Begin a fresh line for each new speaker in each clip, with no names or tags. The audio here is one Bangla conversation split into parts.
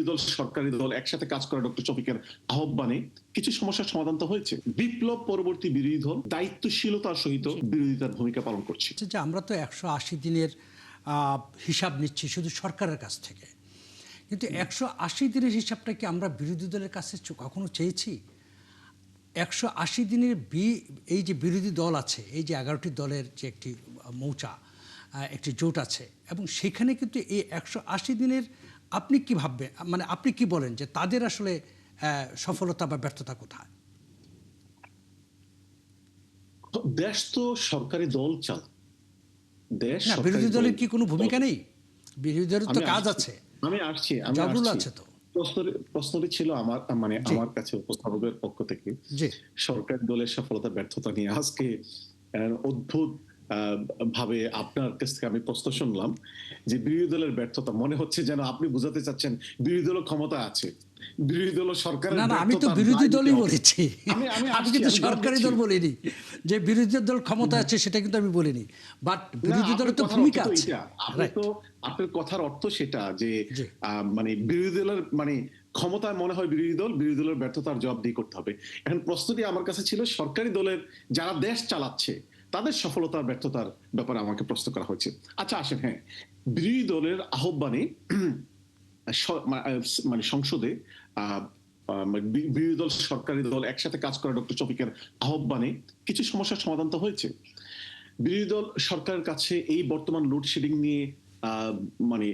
দল সরকারি দল একসাথে কাজ করা ডক্টর শফিকের আহ্বানে কিছু সমস্যার সমাধান তো হয়েছে। বিপ্লব পরবর্তী বিরোধী দল দায়িত্বশীলতার সহিত বিরোধিতার ভূমিকা পালন করছে।
যে আমরা তো 180 দিনের হিসাব নিচ্ছি শুধু সরকারের কাছ থেকে, কিন্তু 180 দিনের হিসাবটা কি আমরা বিরোধী দলের কাছে কখনো চেয়েছি? 180 দিনের এই যে বিরোধী দল আছে, এই যে 11টি দলের যে একটি মৌচা, একটি জোট আছে, এবং সেখানে কিন্তু এই 180 দিনের আপনি কি ভাববেন, মানে আপনি কি বলেন যে তাদের আসলে সফলতা বা ব্যর্থতা কোথায়?
দেশ তো সরকারি দল চালায়, দেশ
না, বিরোধী দলের কি কোনো ভূমিকা নেই? বিরোধী দলের তো কাজ আছে,
আমি আসছি
আছে তো।
প্রশ্নটি ছিল আমার, মানে আমার কাছে উপস্থাপকের পক্ষ থেকে সরকারি দলের সফলতা ব্যর্থতা নিয়ে আজকে অদ্ভুত ভাবে আপনার কাছ থেকে আমি প্রশ্ন শুনলাম যে বিরোধী দলের ব্যর্থতা। মনে হচ্ছে যেন আপনি বোঝাতে চাচ্ছেন বিরোধী দল ক্ষমতা আছে, বিরোধী দল সরকারের।
না, আমি তো বিরোধী দলই বলেছি, আমি কিন্তু সরকারি দল বলিনি। যে বিরোধী দল ক্ষমতা আছে সেটা কিন্তু আমি বলিনি, বাট বিরোধী দলের তো ভূমিকা আছে।
আপনার কথার অর্থ সেটা যে মানে বিরোধী দলের মানে ক্ষমতায় মনে হয় বিরোধী দলের ব্যর্থতার জবাব দিয়ে করতে হবে। এখন প্রশ্নটি আমার কাছে ছিল সরকারি দলের যারা দেশ চালাচ্ছে তাদের সফলতার ব্যর্থতার ব্যাপারে আমাকে প্রশ্ন করা হয়েছে। আচ্ছা আসেন, হ্যাঁ, বিরোধী দলের আহ্বানে মানে সংসদে বিরোধী দল সরকারি দল একসাথে কাজ করা ডক্টর শফিকের আহ্বানে কিছু সমস্যার সমাধান তো হয়েছে। বিরোধী দল সরকারের কাছে এই বর্তমান লোডশেডিং নিয়ে মানে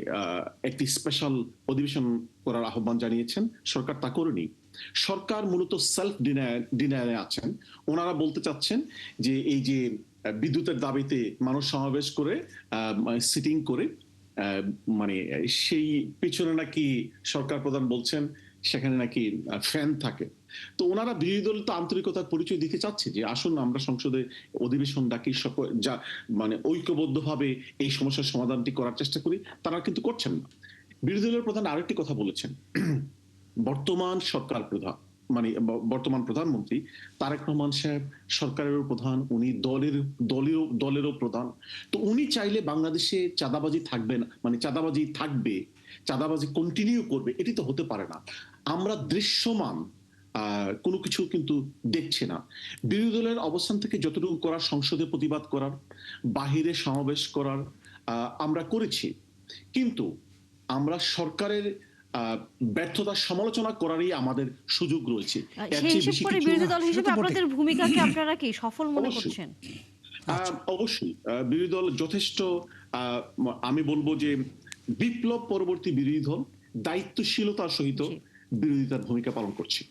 একটি স্পেশাল অধিবেশন করার আহ্বান জানিয়েছেন। সরকার তা করেনি। সরকার মূলত সেলফ ডিনায়ালে আছেন। ওনারা বলতে চাচ্ছেন যে এই যে বিদ্যুতের দাবিতে মানুষ সমাবেশ করে সিটিং করে মানে সেই পিছনে নাকি সরকার প্রধান বলছেন সেখানে নাকি ফ্যান থাকে। তো ওনারা বিরোধী দল তো আন্তরিকতার পরিচয় দিতে চাচ্ছে যে আসুন আমরা সংসদে অধিবেশন ডাকি, যা মানে ঐক্যবদ্ধভাবে এই সমস্যার সমাধানটি করার চেষ্টা করি। তারা কিন্তু করছেন না। বিরোধী দলের প্রধান আরেকটি কথা বলেছেন, বর্তমান সরকার প্রধান মানে বর্তমান প্রধানমন্ত্রী তারেক রহমান সাহেব সরকারেরও প্রধান, উনি দলেরও প্রধান। তো উনি চাইলে বাংলাদেশে চাঁদাবাজি থাকবে না, মানে চাঁদাবাজি থাকবে, চাঁদাবাজি কন্টিনিউ করবে, এটি তো হতে পারে না। আমরা দৃশ্যমান কোনো কিছু কিন্তু দেখছি না। বিরোধী দলের অবস্থান থেকে যতটুকু করার, সংসদে প্রতিবাদ করার, বাহিরে সমাবেশ করার আমরা করেছি, কিন্তু আমরা সরকারের ব্যর্থতার সমালোচনা করারই আমাদের সুযোগ রয়েছে।
সেই হিসেব করে বিরোধী দল হিসেবে আপনাদের ভূমিকাকে আপনারা কি সফল মনে করছেন?
অবশ্যই বিরোধী দল যথেষ্ট, আমি বলবো যে বিপ্লব পরবর্তী বিরোধী দল দায়িত্বশীলতার সহিত বিরোধিতার ভূমিকা পালন করছে।